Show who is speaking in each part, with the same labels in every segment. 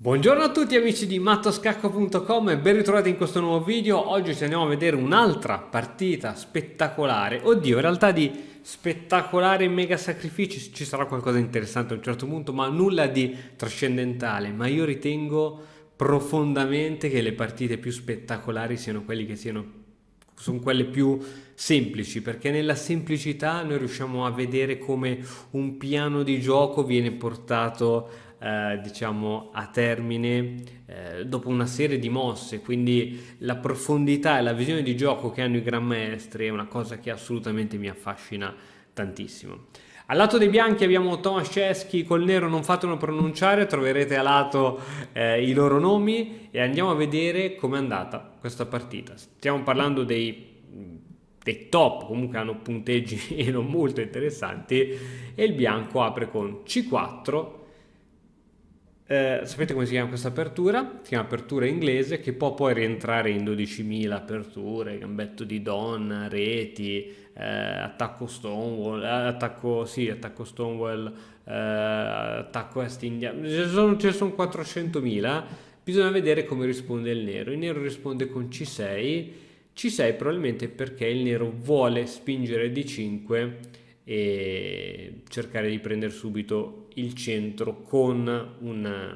Speaker 1: Buongiorno a tutti amici di mattoscacco.com e ben ritrovati in questo nuovo video. Oggi ci andiamo a vedere un'altra partita spettacolare. Oddio, in realtà di spettacolare e mega sacrifici ci sarà qualcosa di interessante a un certo punto, ma nulla di trascendentale. Ma io ritengo profondamente che le partite più spettacolari sono quelle più semplici, perché nella semplicità noi riusciamo a vedere come un piano di gioco viene portato diciamo a termine dopo una serie di mosse, quindi la profondità e la visione di gioco che hanno i gran maestri è una cosa che assolutamente mi affascina tantissimo. Al lato dei bianchi abbiamo Tomaszewski, col nero non fatelo pronunciare, troverete a lato i loro nomi e andiamo a vedere com'è andata questa partita. Stiamo parlando dei top, comunque hanno punteggi e non molto interessanti, e il bianco apre con C4. Sapete come si chiama questa apertura? Si chiama apertura inglese, che può poi rientrare in 12.000 aperture, gambetto di donna, reti, attacco Stonewall, attacco Stonewall, attacco Est India. Ce ne sono 400.000. Bisogna vedere come risponde il nero. Il nero risponde con C6. C6 probabilmente perché il nero vuole spingere D5 e cercare di prendere subito il centro con un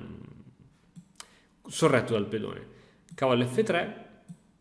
Speaker 1: sorretto dal pedone. Cavallo F3,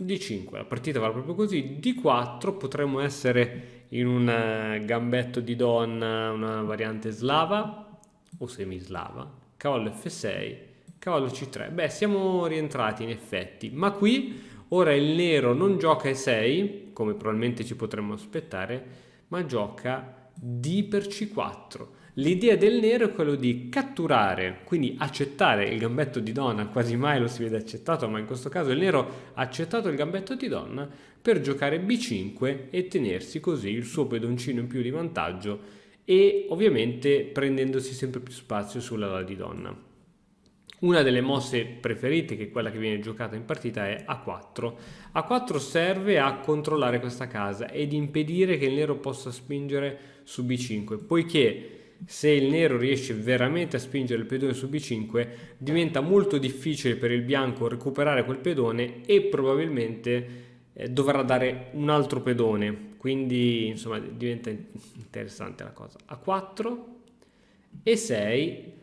Speaker 1: D5, la partita va proprio così. D4, potremmo essere in un gambetto di donna, una variante slava o semislava. Cavallo F6, cavallo C3. Beh, siamo rientrati in effetti, ma qui ora il nero non gioca E6, come probabilmente ci potremmo aspettare, ma gioca D per C4. L'idea del nero è quello di catturare, quindi accettare il gambetto di donna. Quasi mai lo si vede accettato, ma in questo caso il nero ha accettato il gambetto di donna per giocare B5 e tenersi così il suo pedoncino in più di vantaggio, e ovviamente prendendosi sempre più spazio sulla ala di donna. Una delle mosse preferite, che è quella che viene giocata in partita, è A4. A4 serve a controllare questa casa ed impedire che il nero possa spingere su B5, poiché se il nero riesce veramente a spingere il pedone su B5 diventa molto difficile per il bianco recuperare quel pedone e probabilmente dovrà dare un altro pedone, quindi insomma diventa interessante la cosa. A4 e 6.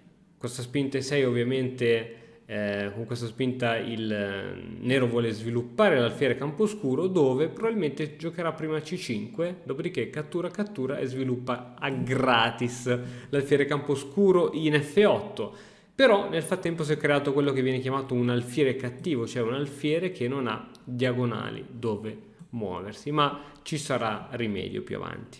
Speaker 1: Questa spinta E6 ovviamente, con questa spinta il nero vuole sviluppare l'alfiere camposcuro, dove probabilmente giocherà prima C5, dopodiché cattura e sviluppa a gratis l'alfiere camposcuro in F8. Però nel frattempo si è creato quello che viene chiamato un alfiere cattivo, cioè un alfiere che non ha diagonali dove muoversi, ma ci sarà rimedio più avanti.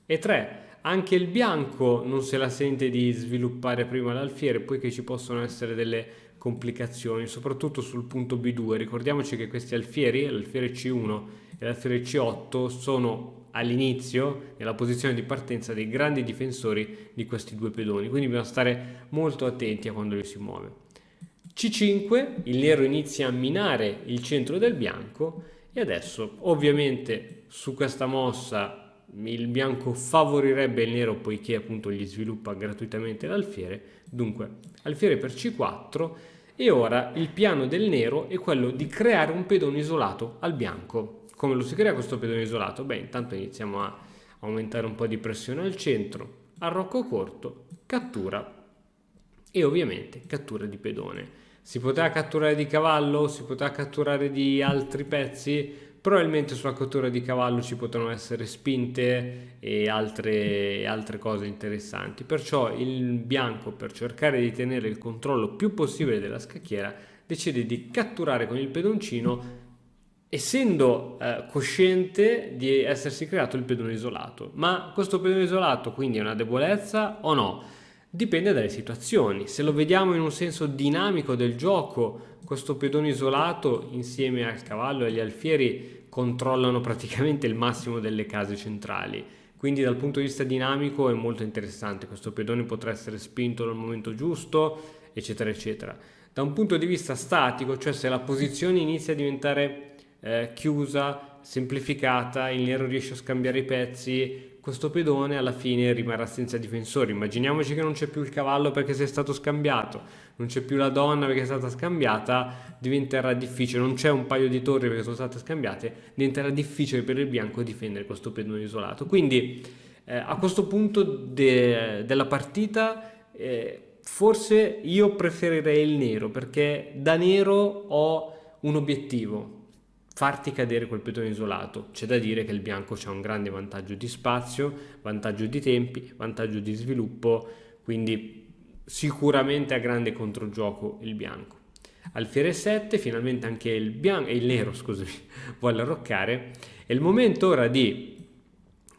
Speaker 1: E3. Anche il bianco non se la sente di sviluppare prima l'alfiere, poiché ci possono essere delle complicazioni, soprattutto sul punto B2. Ricordiamoci che questi alfieri, l'alfiere C1 e l'alfiere C8, sono all'inizio, nella posizione di partenza, dei grandi difensori di questi due pedoni, quindi bisogna stare molto attenti a quando li si muove. C5, il nero inizia a minare il centro del bianco, e adesso ovviamente su questa mossa il bianco favorirebbe il nero, poiché appunto gli sviluppa gratuitamente l'alfiere. Dunque alfiere per C4, e ora il piano del nero è quello di creare un pedone isolato al bianco. Come lo si crea questo pedone isolato? Beh, intanto iniziamo a aumentare un po' di pressione al centro, arrocco corto, cattura e ovviamente cattura di pedone. Si poteva catturare di cavallo, si poteva catturare di altri pezzi. Probabilmente sulla cattura di cavallo ci potranno essere spinte e altre cose interessanti. Perciò il bianco, per cercare di tenere il controllo più possibile della scacchiera, decide di catturare con il pedoncino, essendo cosciente di essersi creato il pedone isolato. Ma questo pedone isolato quindi è una debolezza o no? Dipende dalle situazioni. Se lo vediamo in un senso dinamico del gioco, questo pedone isolato insieme al cavallo e agli alfieri controllano praticamente il massimo delle case centrali. Quindi dal punto di vista dinamico è molto interessante. Questo pedone potrà essere spinto nel momento giusto, eccetera, eccetera. Da un punto di vista statico, cioè se la posizione inizia a diventare chiusa, semplificata, il nero riesce a scambiare i pezzi, questo pedone alla fine rimarrà senza difensori. Immaginiamoci che non c'è più il cavallo perché sia stato scambiato, non c'è più la donna perché è stata scambiata, diventerà difficile, non c'è un paio di torri perché sono state scambiate, diventerà difficile per il bianco difendere questo pedone isolato. Quindi a questo punto della partita forse io preferirei il nero perché da nero ho un obiettivo, farti cadere quel pedone isolato. C'è da dire che il bianco ha un grande vantaggio di spazio, vantaggio di tempi, vantaggio di sviluppo, quindi sicuramente ha grande controgioco il bianco. Alfiere 7, finalmente anche il nero, scusami, vuole arroccare. È il momento ora di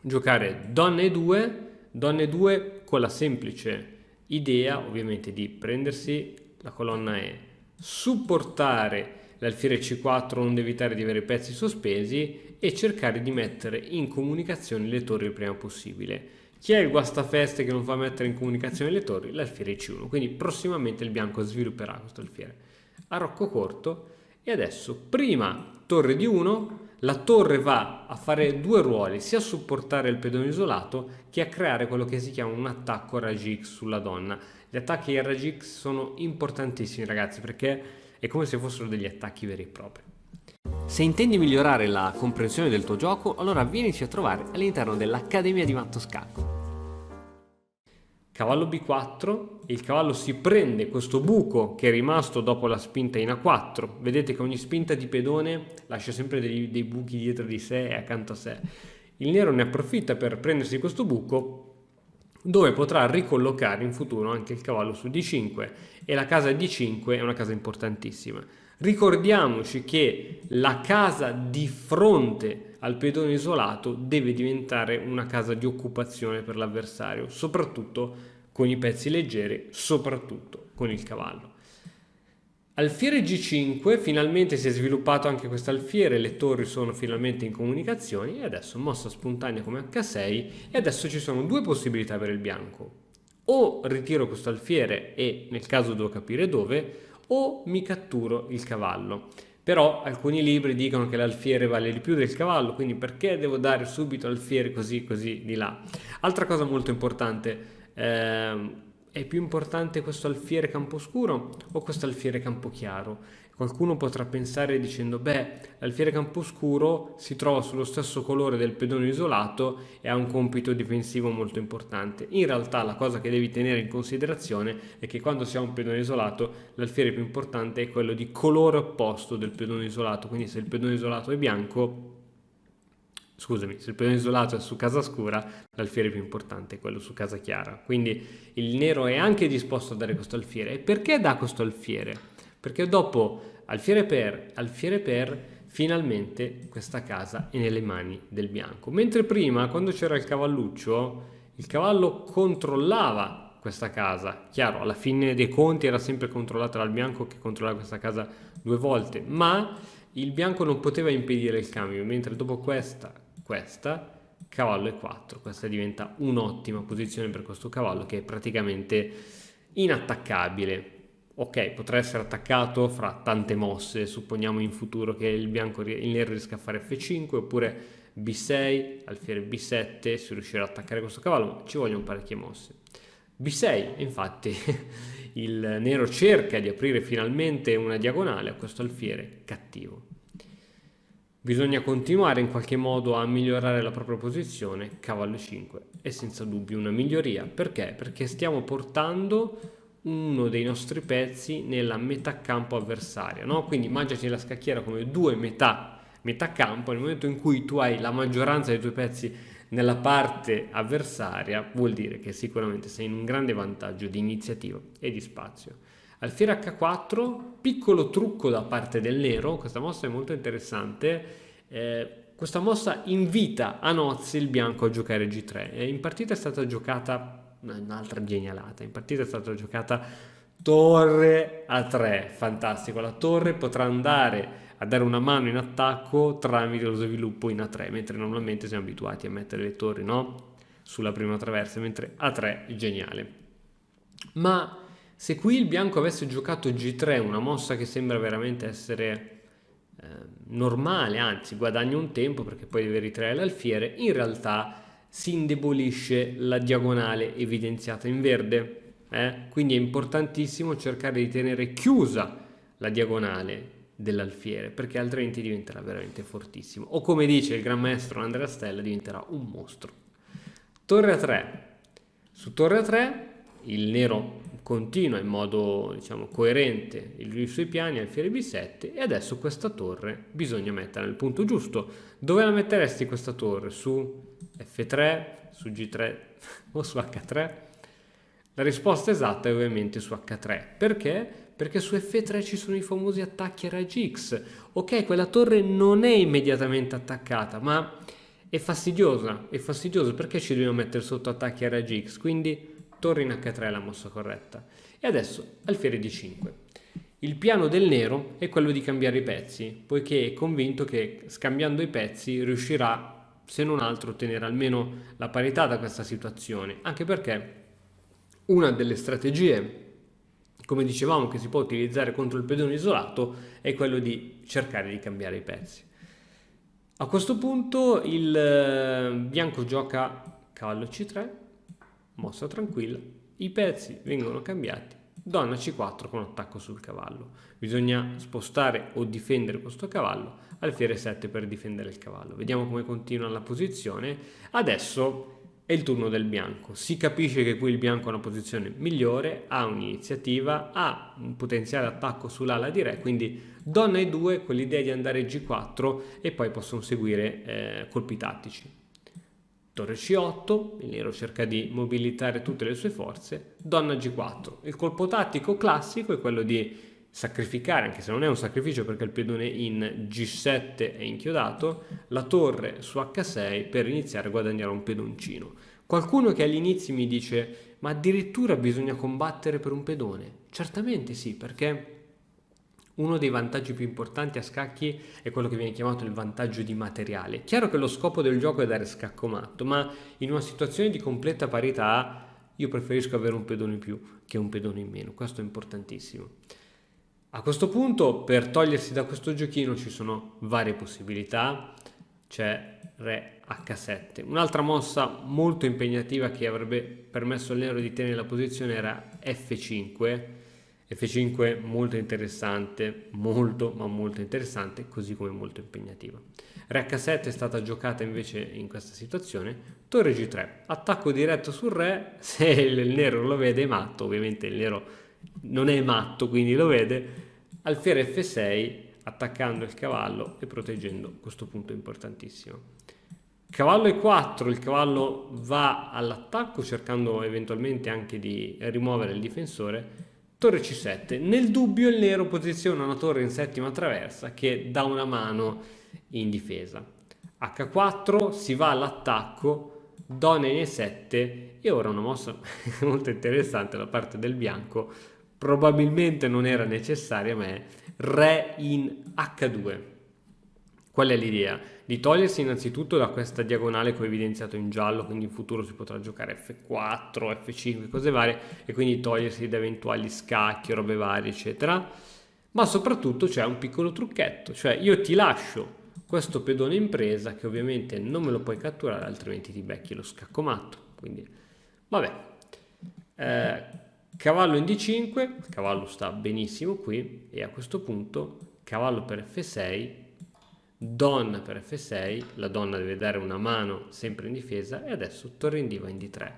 Speaker 1: giocare donne 2 con la semplice idea ovviamente di prendersi la colonna E, supportare l'alfiere C4 onde evitare di avere pezzi sospesi e cercare di mettere in comunicazione le torri il prima possibile. Chi è il guastafeste che non fa mettere in comunicazione le torri? L'alfiere C1, quindi prossimamente il bianco svilupperà questo alfiere. Arrocco corto e adesso prima torre di 1, la torre va a fare due ruoli, sia a supportare il pedone isolato che a creare quello che si chiama un attacco a ragi X sulla donna. Gli attacchi a ragi X sono importantissimi ragazzi perché è come se fossero degli attacchi veri e propri. Se intendi migliorare la comprensione del tuo gioco, allora vienici a trovare all'interno dell'Accademia di Matto Scacco. Cavallo B4, il cavallo si prende questo buco che è rimasto dopo la spinta in A4. Vedete che ogni spinta di pedone lascia sempre dei buchi dietro di sé e accanto a sé. Il nero ne approfitta per prendersi questo buco dove potrà ricollocare in futuro anche il cavallo su D5 e la casa D5 è una casa importantissima. Ricordiamoci che la casa di fronte al pedone isolato deve diventare una casa di occupazione per l'avversario, soprattutto con i pezzi leggeri, soprattutto con il cavallo. Alfiere G5, finalmente si è sviluppato anche questo alfiere, le torri sono finalmente in comunicazione e adesso mossa spontanea come H6 e adesso ci sono due possibilità per il bianco. O ritiro questo alfiere e nel caso devo capire dove, o mi catturo il cavallo. Però alcuni libri dicono che l'alfiere vale di più del cavallo, quindi perché devo dare subito alfiere così di là? Altra cosa molto importante, è più importante questo alfiere camposcuro o questo alfiere campochiaro? Qualcuno potrà pensare dicendo, l'alfiere camposcuro si trova sullo stesso colore del pedone isolato e ha un compito difensivo molto importante. In realtà la cosa che devi tenere in considerazione è che quando si ha un pedone isolato, l'alfiere più importante è quello di colore opposto del pedone isolato, quindi se il pedone isolato è bianco, scusami, se il pedone isolato è su casa scura, l'alfiere più importante è quello su casa chiara. Quindi il nero è anche disposto a dare questo alfiere. E perché dà questo alfiere? Perché dopo alfiere per, finalmente questa casa è nelle mani del bianco. Mentre prima, quando c'era il cavalluccio, il cavallo controllava questa casa. Chiaro, alla fine dei conti era sempre controllata dal bianco che controllava questa casa due volte, ma il bianco non poteva impedire il cambio, mentre dopo questa, cavallo E4, questa diventa un'ottima posizione per questo cavallo che è praticamente inattaccabile. Ok, potrà essere attaccato fra tante mosse, supponiamo in futuro che il nero riesca a fare F5 oppure B6, alfiere B7, si riuscirà ad attaccare questo cavallo, ma ci vogliono parecchie mosse. B6, infatti, il nero cerca di aprire finalmente una diagonale a questo alfiere cattivo. Bisogna continuare in qualche modo a migliorare la propria posizione, cavallo 5 è senza dubbio una miglioria. Perché? Perché stiamo portando uno dei nostri pezzi nella metà campo avversaria, no? Quindi immaginati la scacchiera come due metà campo, nel momento in cui tu hai la maggioranza dei tuoi pezzi nella parte avversaria, vuol dire che sicuramente sei in un grande vantaggio di iniziativa e di spazio. Alfiere H4, piccolo trucco da parte del nero, questa mossa è molto interessante, questa mossa invita a nozze il bianco a giocare G3, in partita è stata giocata un'altra genialata, in partita è stata giocata torre A3, fantastico, la torre potrà andare a dare una mano in attacco tramite lo sviluppo in A3, mentre normalmente siamo abituati a mettere le torri, no? Sulla prima traversa, mentre A3 è geniale. Ma se qui il bianco avesse giocato G3, una mossa che sembra veramente essere normale, anzi guadagna un tempo perché poi deve ritrarre l'alfiere, in realtà si indebolisce la diagonale evidenziata in verde. Quindi è importantissimo cercare di tenere chiusa la diagonale dell'alfiere, perché altrimenti diventerà veramente fortissimo, o come dice il gran maestro Andrea Stella, diventerà un mostro. Torre a 3. Su torre a 3 il nero continua in modo, diciamo, coerente i suoi piani, alfiere B7, e adesso questa torre bisogna metterla nel punto giusto. Dove la metteresti questa torre? Su F3, su G3 o su H3? La risposta esatta è ovviamente su H3. Perché? Perché su F3 ci sono i famosi attacchi a raggi X. Ok, quella torre non è immediatamente attaccata, ma è fastidiosa perché ci dobbiamo mettere sotto attacchi a raggi X, quindi torre in H3 è la mossa corretta. E adesso alfiere D5. Il piano del nero è quello di cambiare i pezzi, poiché è convinto che scambiando i pezzi riuscirà, se non altro, a ottenere almeno la parità da questa situazione, anche perché una delle strategie, come dicevamo, che si può utilizzare contro il pedone isolato è quello di cercare di cambiare i pezzi. A questo punto il bianco gioca cavallo C3, mossa tranquilla, i pezzi vengono cambiati, donna C4 con attacco sul cavallo. Bisogna spostare o difendere questo cavallo, alfiere 7 per difendere il cavallo. Vediamo come continua la posizione. Adesso è il turno del bianco. Si capisce che qui il bianco ha una posizione migliore, ha un'iniziativa, ha un potenziale attacco sull'ala di re, quindi donna E2 con l'idea di andare G4 e poi possono seguire colpi tattici. Torre C8, il nero cerca di mobilitare tutte le sue forze, donna G4. Il colpo tattico classico è quello di sacrificare, anche se non è un sacrificio perché il pedone in G7 è inchiodato, la torre su H6 per iniziare a guadagnare un pedoncino. Qualcuno che all'inizio mi dice: ma addirittura bisogna combattere per un pedone? Certamente sì, perché uno dei vantaggi più importanti a scacchi è quello che viene chiamato il vantaggio di materiale. Chiaro che lo scopo del gioco è dare scacco matto, ma in una situazione di completa parità io preferisco avere un pedone in più che un pedone in meno, questo è importantissimo. A questo punto, per togliersi da questo giochino ci sono varie possibilità. C'è re H7. Un'altra mossa molto impegnativa che avrebbe permesso al nero di tenere la posizione era F5. F5 molto interessante, molto ma molto interessante, così come molto impegnativa. Re H7 è stata giocata invece in questa situazione. Torre G3, attacco diretto sul re. Se il nero lo vede è matto, ovviamente il nero non è matto, quindi lo vede. Alfiere F6, attaccando il cavallo e proteggendo questo punto importantissimo. Cavallo E4, il cavallo va all'attacco cercando eventualmente anche di rimuovere il difensore. Torre C7, nel dubbio il nero posiziona una torre in settima traversa che dà una mano in difesa. H4, si va all'attacco, donna in E7 e ora una mossa molto interessante da parte del bianco. Probabilmente non era necessaria, ma è re in H2. Qual è l'idea? Di togliersi innanzitutto da questa diagonale che ho evidenziato in giallo, quindi in futuro si potrà giocare F4, F5, cose varie, e quindi togliersi da eventuali scacchi, robe varie, eccetera. Ma soprattutto c'è un piccolo trucchetto, cioè io ti lascio questo pedone in presa che ovviamente non me lo puoi catturare, altrimenti ti becchi lo scacco matto. Quindi, vabbè. Cavallo in D5, il cavallo sta benissimo qui e a questo punto cavallo per F6, donna per F6, la donna deve dare una mano sempre in difesa e adesso torre in D va in D3.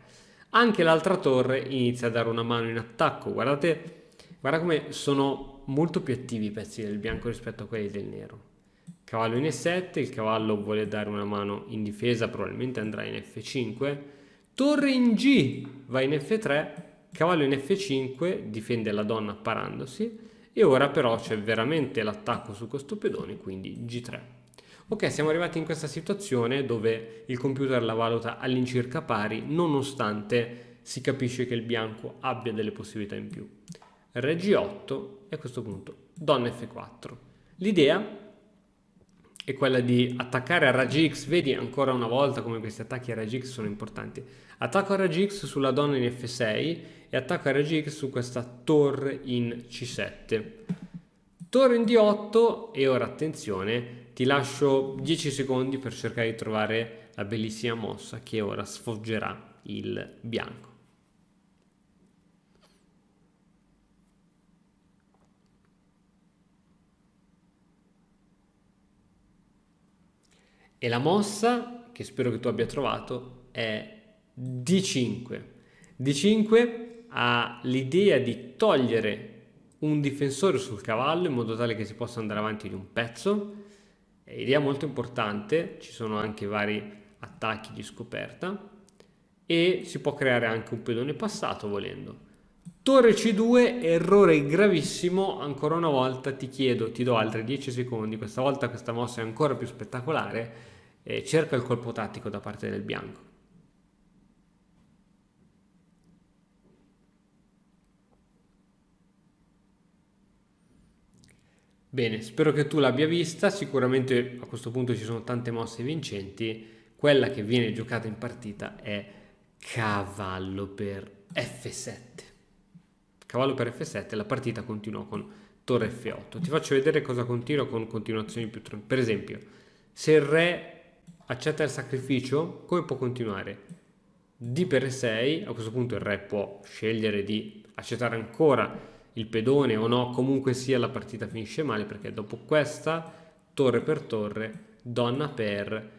Speaker 1: Anche l'altra torre inizia a dare una mano in attacco, guarda come sono molto più attivi i pezzi del bianco rispetto a quelli del nero. Cavallo in E7, il cavallo vuole dare una mano in difesa, probabilmente andrà in F5, torre in G va in F3, cavallo in F5 difende la donna parandosi e ora però c'è veramente l'attacco su questo pedone, quindi G3. Ok, siamo arrivati in questa situazione dove il computer la valuta all'incirca pari, nonostante si capisce che il bianco abbia delle possibilità in più. Re G8 e a questo punto donna F4. L'idea è quella di attaccare a raggi X, vedi ancora una volta come questi attacchi a raggi X sono importanti. Attacco a raggi X sulla donna in F6 e attacco a raggi X su questa torre in C7. torre in D8 e ora attenzione, ti lascio 10 secondi per cercare di trovare la bellissima mossa che ora sfoggerà il bianco. E la mossa, che spero che tu abbia trovato, è D5. D5 ha l'idea di togliere un difensore sul cavallo in modo tale che si possa andare avanti di un pezzo. È idea molto importante, ci sono anche vari attacchi di scoperta e si può creare anche un pedone passato volendo. Torre C2, errore gravissimo, ancora una volta ti chiedo, ti do altri 10 secondi, questa volta questa mossa è ancora più spettacolare, cerca il colpo tattico da parte del bianco. Bene, spero che tu l'abbia vista, sicuramente a questo punto ci sono tante mosse vincenti, quella che viene giocata in partita è cavallo per F7. Cavallo per F7, la partita continua con torre F8. Ti faccio vedere cosa continua con continuazioni più tranquille. Per esempio, se il re accetta il sacrificio, come può continuare? D per E6, a questo punto il re può scegliere di accettare ancora il pedone o no, comunque sia la partita finisce male perché dopo questa torre per torre, donna per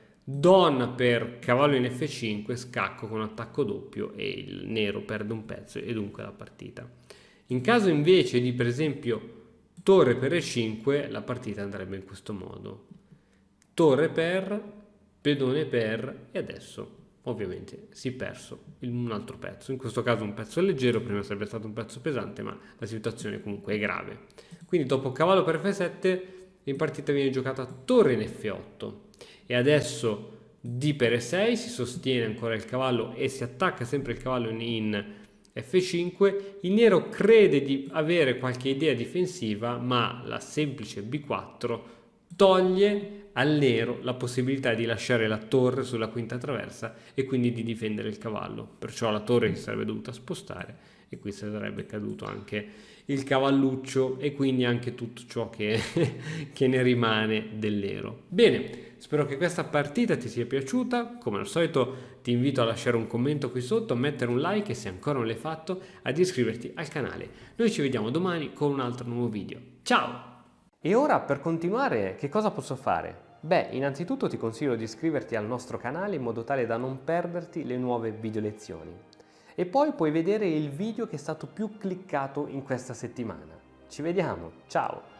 Speaker 1: cavallo in F5, scacco con attacco doppio e il nero perde un pezzo e dunque la partita. In caso invece di per esempio torre per E5, la partita andrebbe in questo modo: torre per, pedone per e adesso ovviamente si è perso un altro pezzo, in questo caso un pezzo leggero, prima sarebbe stato un pezzo pesante ma la situazione comunque è grave. Quindi dopo cavallo per F7 in partita viene giocata torre in F8 e adesso D per E6, si sostiene ancora il cavallo e si attacca sempre il cavallo in F5, il nero crede di avere qualche idea difensiva ma la semplice B4 toglie al nero la possibilità di lasciare la torre sulla quinta traversa e quindi di difendere il cavallo, perciò la torre si sarebbe dovuta spostare e qui sarebbe caduto anche il cavalluccio e quindi anche tutto ciò che ne rimane del nero. Bene, spero che questa partita ti sia piaciuta, come al solito ti invito a lasciare un commento qui sotto, a mettere un like e se ancora non l'hai fatto ad iscriverti al canale. Noi ci vediamo domani con un altro nuovo video. Ciao!
Speaker 2: E ora per continuare che cosa posso fare? Beh, innanzitutto ti consiglio di iscriverti al nostro canale in modo tale da non perderti le nuove video lezioni. E poi puoi vedere il video che è stato più cliccato in questa settimana. Ci vediamo, ciao!